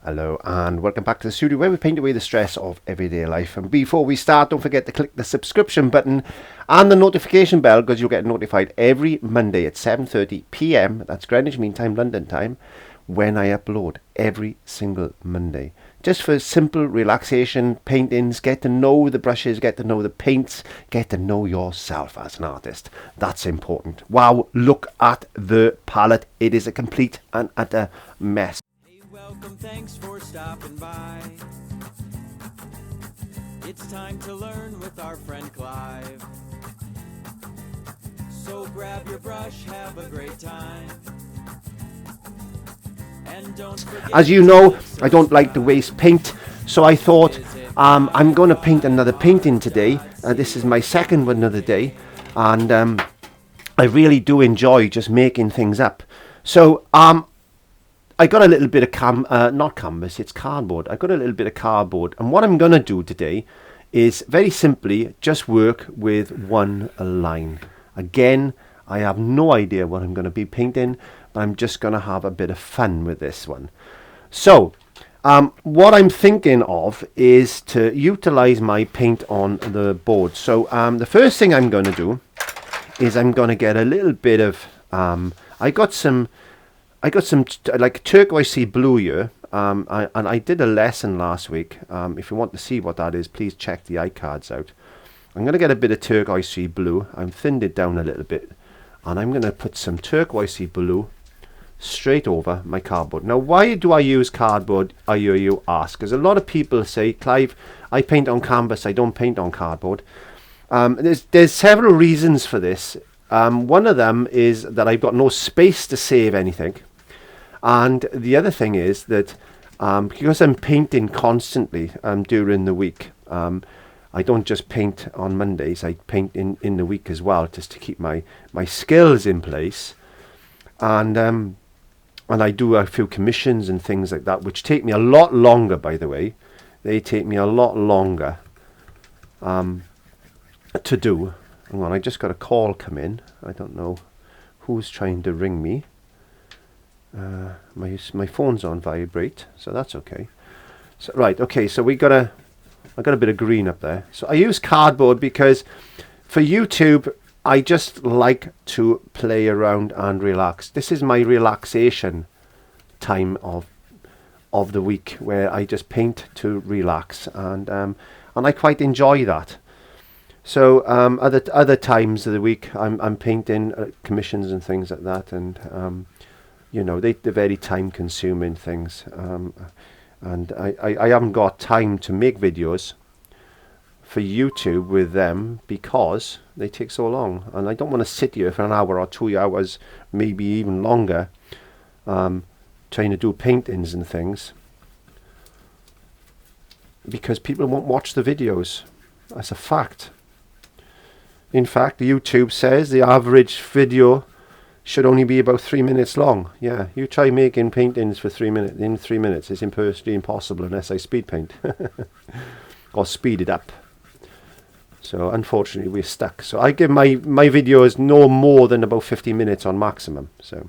Hello and welcome back to the studio where we paint away the stress of everyday life. And before we start, don't forget to click the subscription button and the notification bell, because you'll get notified every Monday at 7:30 p.m. That's Greenwich Mean Time, London time, when I upload every single Monday. Just for simple relaxation, paintings, get to know the brushes, get to know the paints, get to know yourself as an artist. That's important. Wow, look at the palette. It is a complete and utter mess. Welcome, thanks for stopping by. It's time to learn with our friend Clive. So grab your brush, have a great time. And don't forget, as you know, I don't like to waste paint, so I thought I'm going to paint another painting today. This is my second one of the day, and I really do enjoy just making things up. So I got a little bit of not canvas, it's cardboard. I got a little bit of cardboard, and what I'm going to do today is very simply just work with one line. Again, I have no idea what I'm going to be painting, but I'm just going to have a bit of fun with this one. So what I'm thinking of is to utilize my paint on the board. So the first thing I'm going to do is I'm going to get a little bit of I got some like turquoisey blue here, and I did a lesson last week. If you want to see what that is, please check the iCards out. I'm going to get a bit of turquoisey blue. I've thinned it down a little bit, and I'm going to put some turquoisey blue straight over my cardboard. Now, why do I use cardboard, I hear you ask? Because a lot of people say, Clive, I paint on canvas, I don't paint on cardboard. There's several reasons for this. One of them is that I've got no space to save anything. And the other thing is that because I'm painting constantly during the week, I don't just paint on Mondays, I paint in the week as well, just to keep my skills in place. And I do a few commissions and things like that, which take me a lot longer, by the way. They take me a lot longer to do. Hang on, I just got a call come in. I don't know who's trying to ring me. My phone's on vibrate, so that's okay. So right, okay, so I got a bit of green up there. So I use cardboard because for YouTube I just like to play around and relax. This is my relaxation time of the week, where I just paint to relax, and I quite enjoy that. So other times of the week I'm painting commissions and things like that, and you know, they're very time consuming things, and I haven't got time to make videos for YouTube with them because they take so long, and I don't want to sit here for an hour or 2 hours, maybe even longer, trying to do paintings and things, because people won't watch the videos. That's a fact. In fact, YouTube says the average video should only be about 3 minutes long. Yeah, you try making paintings for 3 minutes. In 3 minutes, it's virtually impossible unless I speed paint or speed it up. So unfortunately, we're stuck. So I give my videos no more than about 50 minutes on maximum. So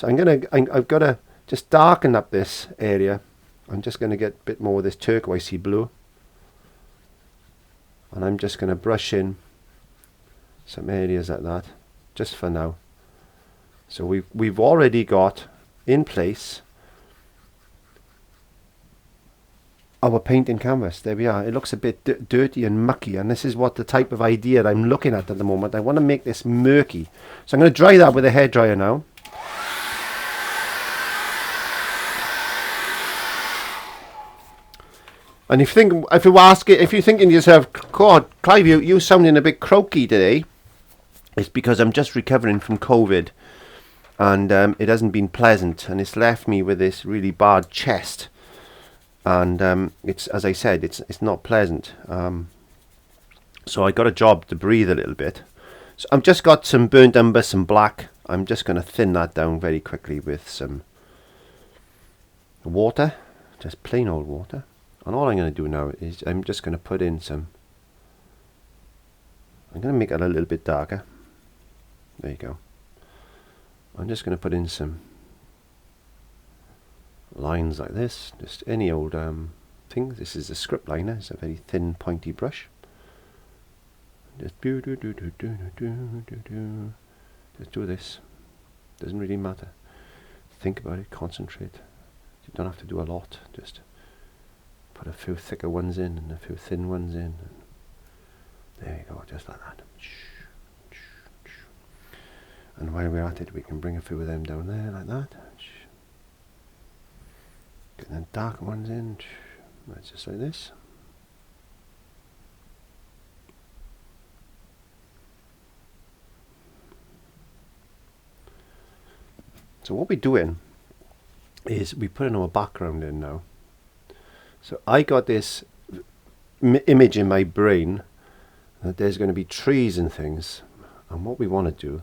I've got to just darken up this area. I'm just going to get a bit more of this turquoisey blue, and I'm just going to brush in some areas like that, just for now. So we've already got in place our painting canvas. There we are. It looks a bit dirty and mucky, and this is what the type of idea that I'm looking at the moment. I want to make this murky. So I'm going to dry that with a hairdryer now. And if you're thinking to yourself, God, Clive, you sounding a bit croaky today, it's because I'm just recovering from COVID, and it hasn't been pleasant, and it's left me with this really bad chest, and it's, as I said, it's not pleasant. So I got a job to breathe a little bit. So I've just got some burnt umber, some black. I'm just going to thin that down very quickly with some water, just plain old water. And all I'm going to do now is I'm just going to put in some, I'm going to make it a little bit darker. There you go. I'm just going to put in some lines like this, just any old thing. This is a script liner. It's a very thin pointy brush. Just do this. Doesn't really matter. Think about it, concentrate. You don't have to do a lot. Just put a few thicker ones in and a few thin ones in. And there you go, just like that. And while we're at it, we can bring a few of them down there like that. Get the darker ones in. That's just like this. So what we're doing is we're putting our background in now. So I got this image in my brain that there's going to be trees and things, and what we want to do,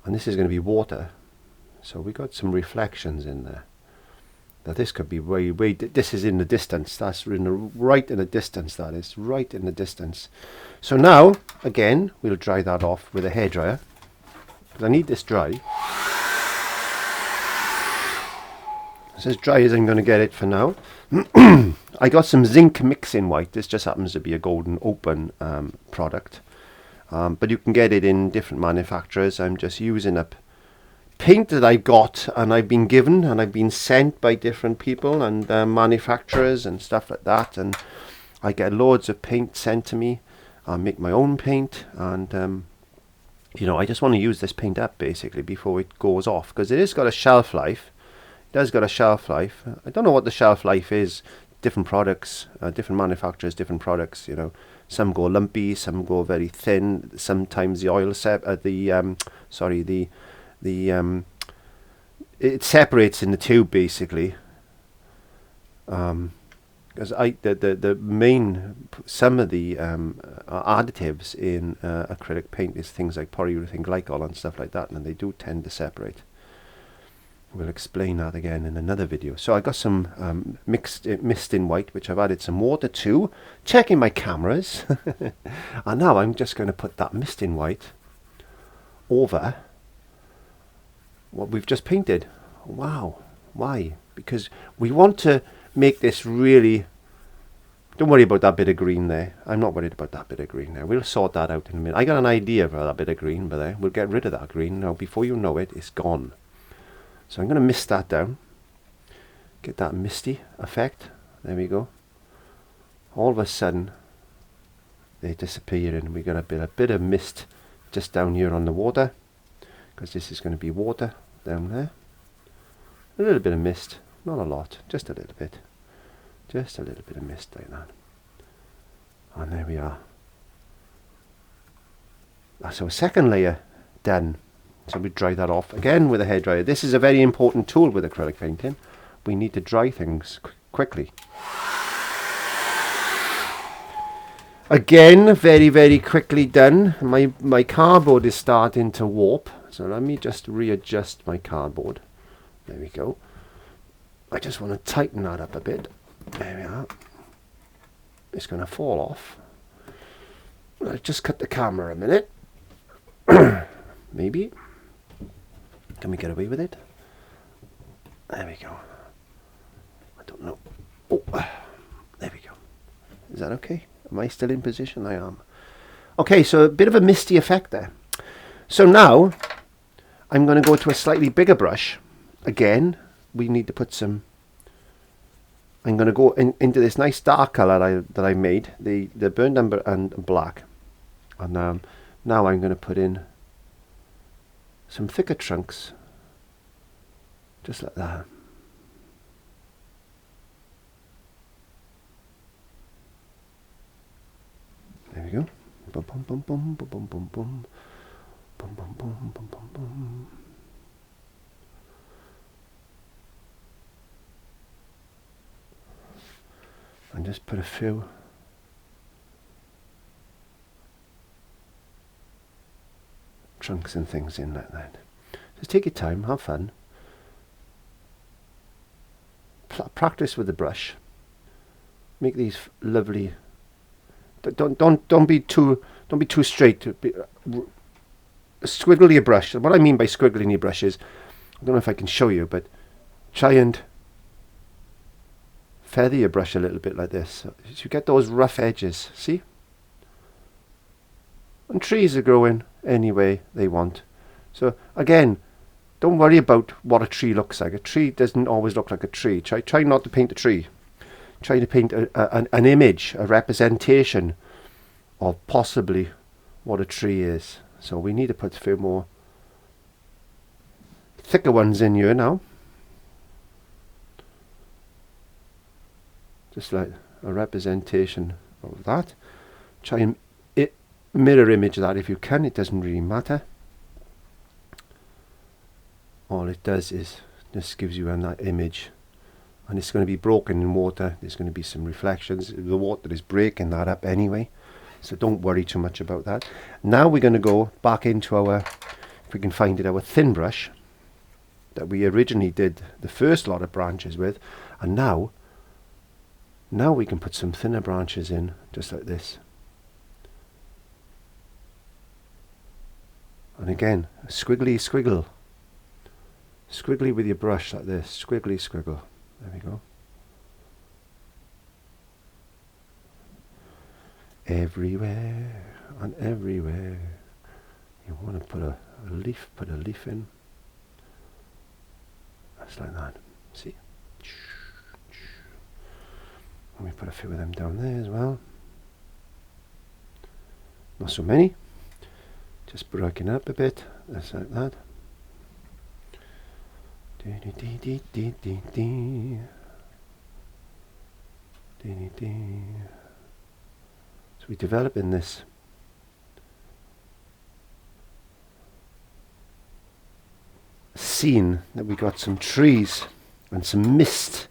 and this is going to be water, so we got some reflections in there. Now this could be way this is in the distance, that's right in the distance, that is right in the distance. So now again we'll dry that off with a hairdryer, because I need this dry. It's as dry as I'm going to get it for now. I got some zinc mixing white. This just happens to be a golden open product, but you can get it in different manufacturers. I'm just using up paint that I've got and I've been given and I've been sent by different people and manufacturers and stuff like that, and I get loads of paint sent to me. I make my own paint, and you know, I just want to use this paint up basically before it goes off, because it has got a shelf life. It has got a shelf life. I don't know what the shelf life is. Different products, different manufacturers, different products. You know, some go lumpy, some go very thin. Sometimes the oil it separates in the tube basically. Because some of the additives in acrylic paint is things like polyurethane glycol and stuff like that, and they do tend to separate. We'll explain that again in another video. So I got some mist in white, which I've added some water to, checking my cameras. And now I'm just going to put that mist in white over what we've just painted. Wow. Why? Because we want to make this really... Don't worry about that bit of green there. I'm not worried about that bit of green there. We'll sort that out in a minute. I got an idea for that bit of green, but we'll get rid of that green. Now, before you know it, it's gone. So I'm going to mist that down, get that misty effect. There we go. All of a sudden, they disappear, and we got a bit of mist just down here on the water, because this is going to be water down there. A little bit of mist, not a lot, just a little bit of mist like that. And there we are. That's our second layer done. So we dry that off again with a hairdryer. This is a very important tool with acrylic painting. We need to dry things quickly. Again, very quickly done. My cardboard is starting to warp, so let me just readjust my cardboard. There we go. I just want to tighten that up a bit. There we are. It's going to fall off. I'll just cut the camera a minute. Maybe. Can we get away with it? There we go. I don't know. Oh, there we go. Is that okay? Am I still in position? I am. Okay, so a bit of a misty effect there. So now I'm going to go to a slightly bigger brush. Again, we need to put some... I'm going to go into this nice dark colour that I made, the burnt umber and black. And now I'm going to put in some thicker trunks, just like that. There we go. Bum bum bum bum bum bum bum bum bum bum bum bum bum bum. And just put a few trunks and things in like that. Just take your time, have fun. Practice with the brush. Make these lovely. Don't be too straight. Squiggle your brush. What I mean by squiggling your brush is, I don't know if I can show you, but try and feather your brush a little bit like this. So you get those rough edges, see? And trees are growing any way they want. So again, don't worry about what a tree looks like. A tree doesn't always look like a tree. Try not to paint a tree. Try to paint an image, a representation of possibly what a tree is. So we need to put a few more thicker ones in here now. Just like a representation of that. Try and mirror image that if you can. It doesn't really matter. All it does is just gives you that image, and it's going to be broken in water. There's going to be some reflections. The water is breaking that up anyway, so don't worry too much about that. Now we're going to go back into our, if we can find it, our thin brush that we originally did the first lot of branches with, and now we can put some thinner branches in, just like this. And again, squiggly squiggle. Squiggly with your brush like this. Squiggly squiggle. There we go. Everywhere and everywhere. You want to put a leaf, put a leaf in. That's like that. See? Let me put a few of them down there as well. Not so many. Just breaking up a bit. That's like that. So we're developing this scene that we got some trees and some mist.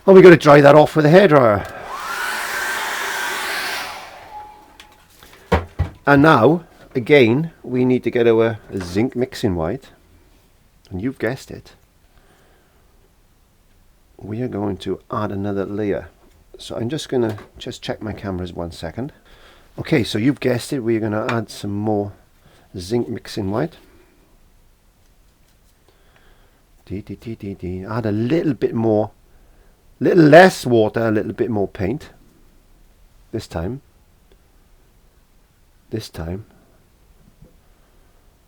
And we got to dry that off with a hairdryer. And now, again, we need to get our zinc mixing white. And you've guessed it. We are going to add another layer. So I'm just going to check my cameras 1 second. Okay, so you've guessed it. We're going to add some more zinc mixing white. Add a little bit more, little less water, a little bit more paint. This time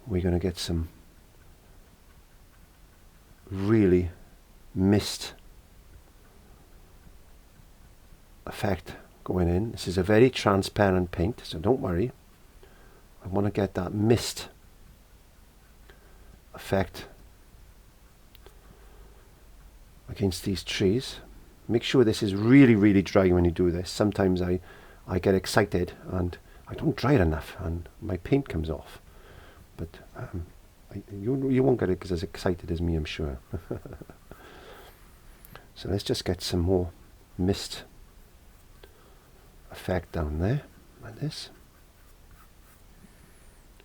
we're going to get some really mist effect going in. This is a very transparent paint, so don't worry. I want to get that mist effect against these trees. Make sure this is really, really dry when you do this. Sometimes I get excited and I don't dry it enough and my paint comes off. But you won't get it as excited as me, I'm sure. So let's just get some more mist effect down there, like this.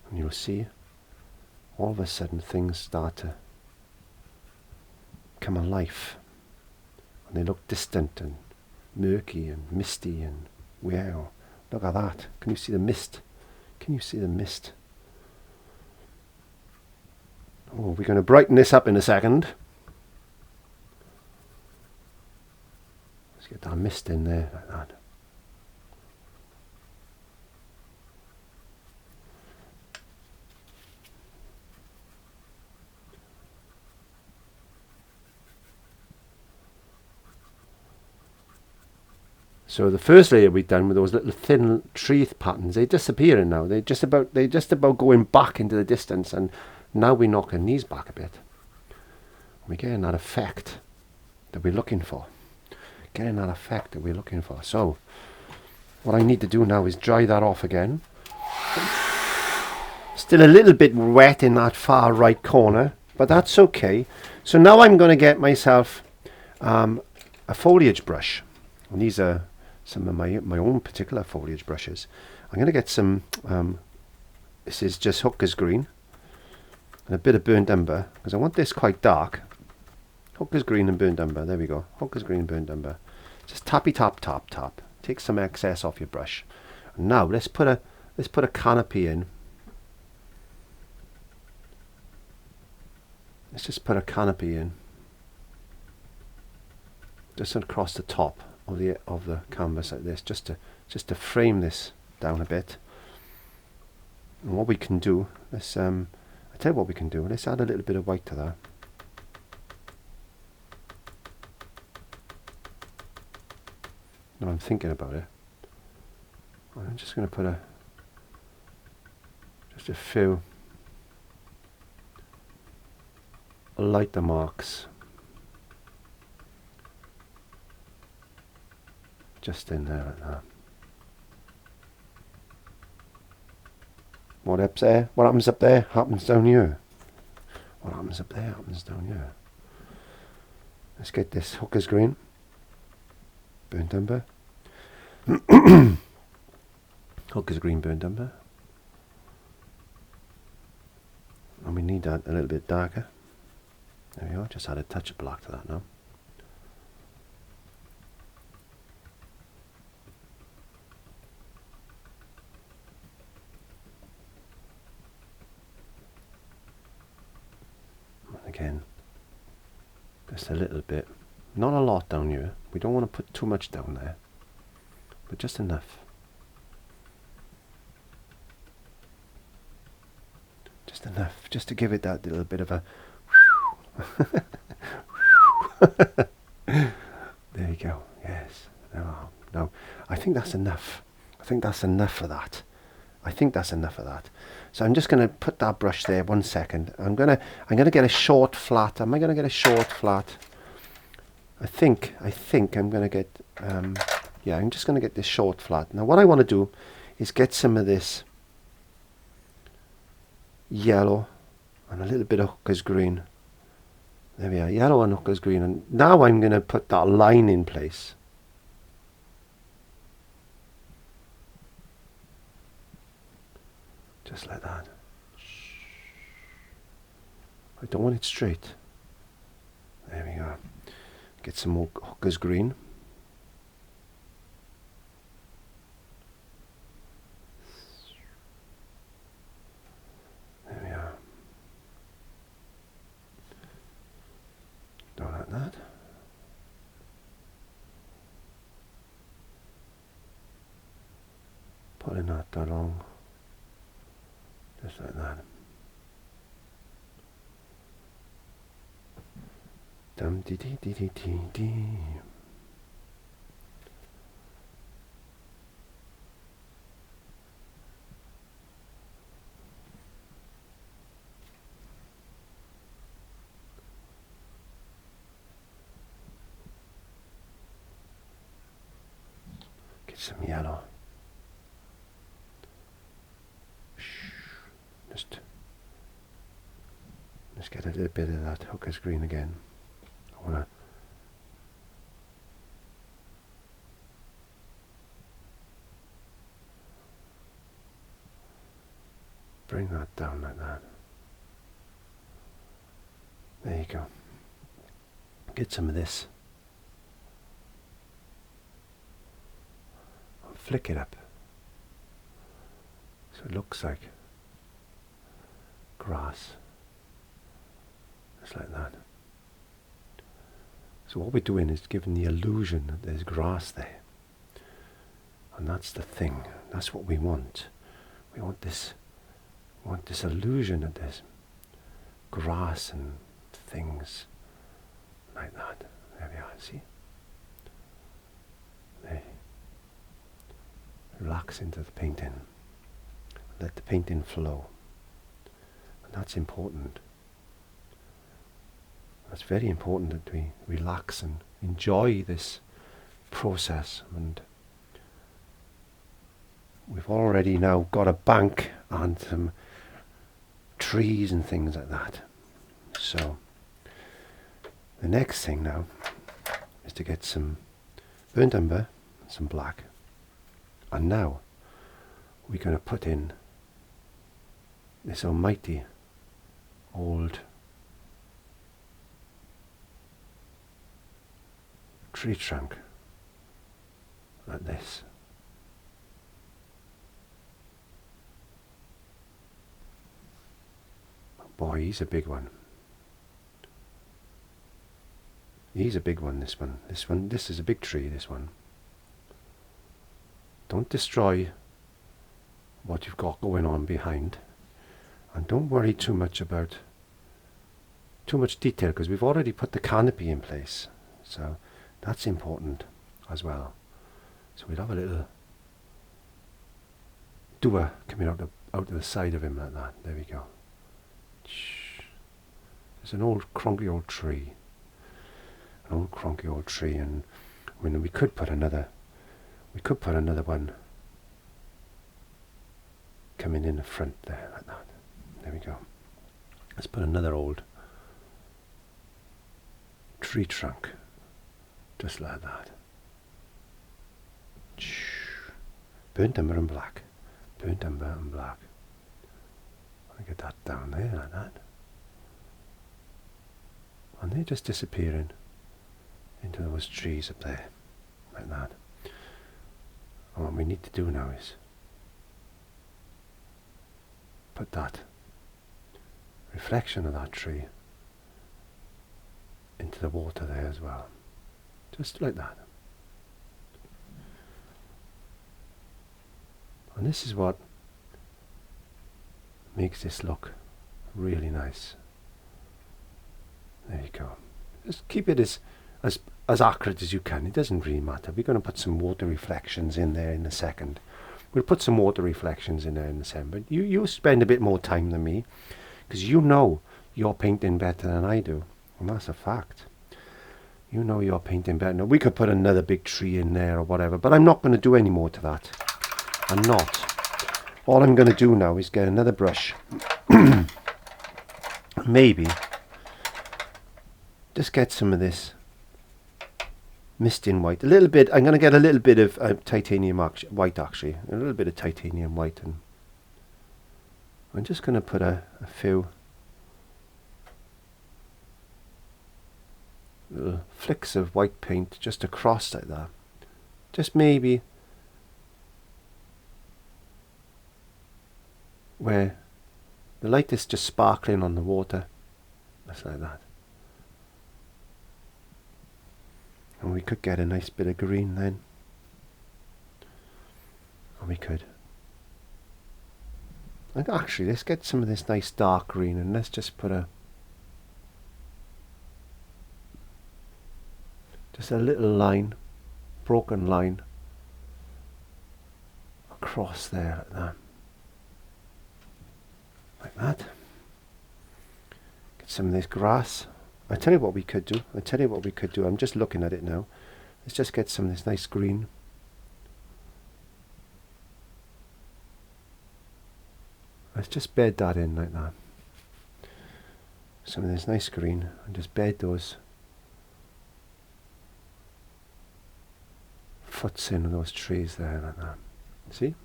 And you'll see all of a sudden things start to come alive. And they look distant and murky and misty and wow, look at that. Can you see the mist? Can you see the mist? Oh, we're going to brighten this up in a second. Let's get that mist in there like that. So the first layer we've done with those little thin tree patterns, they're disappearing now. They're just about going back into the distance, and now we're knocking these back a bit. We're getting that effect that we're looking for. So what I need to do now is dry that off again. Still a little bit wet in that far right corner, but that's okay. So now I'm going to get myself a foliage brush. And these are some of my own particular foliage brushes. I'm going to get some, this is just Hooker's green and a bit of burnt umber, because I want this quite dark. Hooker's green and burnt umber, there we go. Hooker's green and burnt umber. Just tappy tap tap tap. Take some excess off your brush. And now let's put a canopy in. Let's just put a canopy in. just across the top of the canvas like this, just to frame this down a bit. And what we can do, let's I tell you what we can do. Let's add a little bit of white to that. Now I'm thinking about it. I'm just going to put just a few lighter marks just in there like that. What up there? What happens up there happens down here. What happens up there happens down here. Let's get this hooker's green, burnt umber. Hooker's green, burnt umber. And we need that a little bit darker. There we are, just add a touch of black to that now. And again, just a little bit, not a lot down here. We don't want to put too much down there, but just enough. Just enough, just to give it that little bit of a there you go. Yes. No, I think that's enough. I think that's enough for that. I think that's enough of that. So I'm just going to put that brush there 1 second. I'm gonna get a short flat. Am I going to get a short flat? I think I'm going to get yeah, I'm just going to get this short flat. Now what I want to do is get some of this yellow and a little bit of hooker's green. There we are, yellow and hooker's green. And now I'm going to put that line in place. Just like that. I don't want it straight. There we go. Get some more hooker's green. There we are. Don't like that. Putting that along. Just like that. Dum dee dee dee dee dee dee. Get some yellow. Just get a little bit of that hooker's green again. I want to bring that down like that. There you go. Get some of this. Flick it up so it looks like grass. Just like that. So what we're doing is giving the illusion that there's grass there. And that's the thing. That's what we want. We want this illusion that there's grass and things like that. There we are, see? There. Relax into the painting. Let the painting flow. And that's important. It's very important that we relax and enjoy this process. And we've already now got a bank and some trees and things like that. So the next thing now is to get some burnt umber and some black. And now we're going to put in this almighty old tree trunk like this. Boy, he's a big one. He's a big one, this one. This is a big tree, this one. Don't destroy what you've got going on behind. And don't worry too much about too much detail, because we've already put the canopy in place. So that's important as well. So we'll have a little doer coming out of the side of him like that. There we go. There's an old cronky old tree. An old cronky old tree, and I mean, we could put another one coming in the front there like that. There we go. Let's put another old tree trunk just like that. Burnt umber and black. Burnt umber and black. I get that down there like that. And they're just disappearing into those trees up there like that. And what we need to do now is put that reflection of that tree into the water there as well. Just like that. And this is what makes this look really nice. There you go. Just keep it as accurate as you can. It doesn't really matter. We're going to put some water reflections in there in a second. We'll put some water reflections in there in a second. But you spend a bit more time than me, because you know you're painting better than I do. And that's a fact. You know you're painting better. Now, we could put another big tree in there or whatever, but I'm not going to do any more to that. I'm not. All I'm going to do now is get another brush. Maybe just get some of this misty in white. A little bit. I'm going to get a little bit of titanium white, actually. A little bit of titanium white. And I'm just going to put a few little flicks of white paint just across like that. Just maybe where the light is just sparkling on the water. Just like that. And we could get a nice bit of green then. Or we could. And actually, let's get some of this nice dark green, and let's just put just a little line, broken line, across there like that. Like that. Get some of this grass. I tell you what we could do. I'm just looking at it now. Let's just get some of this nice green. Let's just bed that in like that. Some of this nice green, and just bed those foots in those trees there like that. See?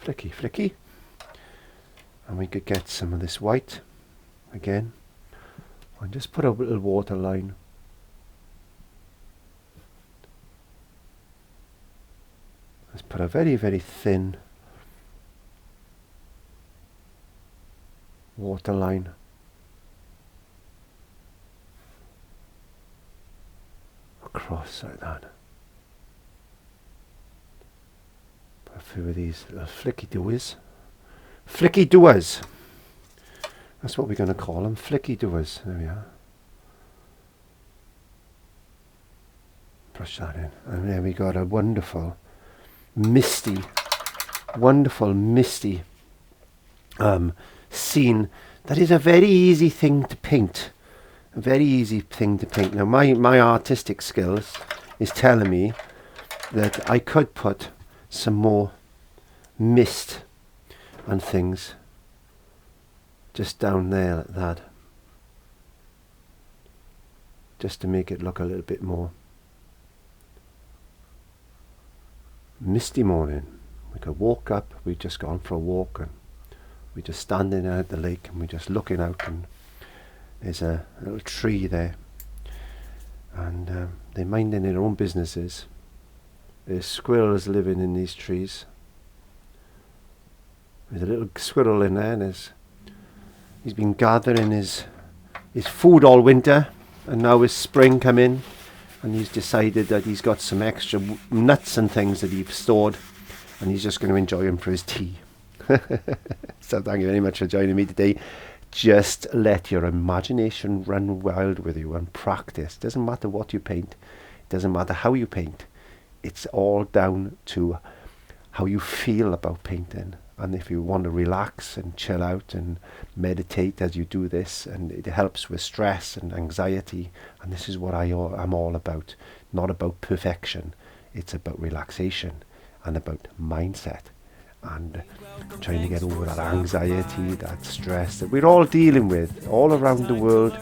Flicky, flicky. And we could get some of this white again, and just put a little water line. Let's put a very, very thin water line across like that. Put a few of these little flicky doers. Flicky doers. That's what we're going to call them. Flicky doers. There we are. Brush that in. And there we got a wonderful misty scene. That is a very easy thing to paint. A very easy thing to paint. Now my artistic skills is telling me that I could put some more mist and things just down there like that, just to make it look a little bit more misty morning. We could walk up. We've just gone for a walk, and we're just standing there at the lake, and we're just looking out, and there's a little tree there, and they're minding their own businesses. There's squirrels living in these trees. There's a little squirrel in there, and there's He's been gathering his food all winter, and now is spring come in, and he's decided that he's got some extra nuts and things that he's stored, and he's just going to enjoy them for his tea. So thank you very much for joining me today. Just let your imagination run wild with you and practice. Doesn't matter what you paint, doesn't matter how you paint, it's all down to how you feel about painting. And if you want to relax and chill out and meditate as you do this, and it helps with stress and anxiety, and this is what I'm all about. Not about perfection, it's about relaxation and about mindset, and trying to get over that anxiety, that stress that we're all dealing with all around the world.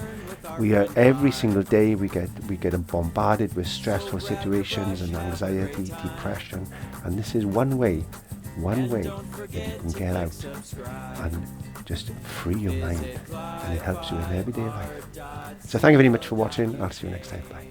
We are, every single day we get bombarded with stressful situations and anxiety, depression, and this is one way that you can get out and just free your mind, and it helps you in everyday life. So thank you very much for watching. I'll see you next time. Bye.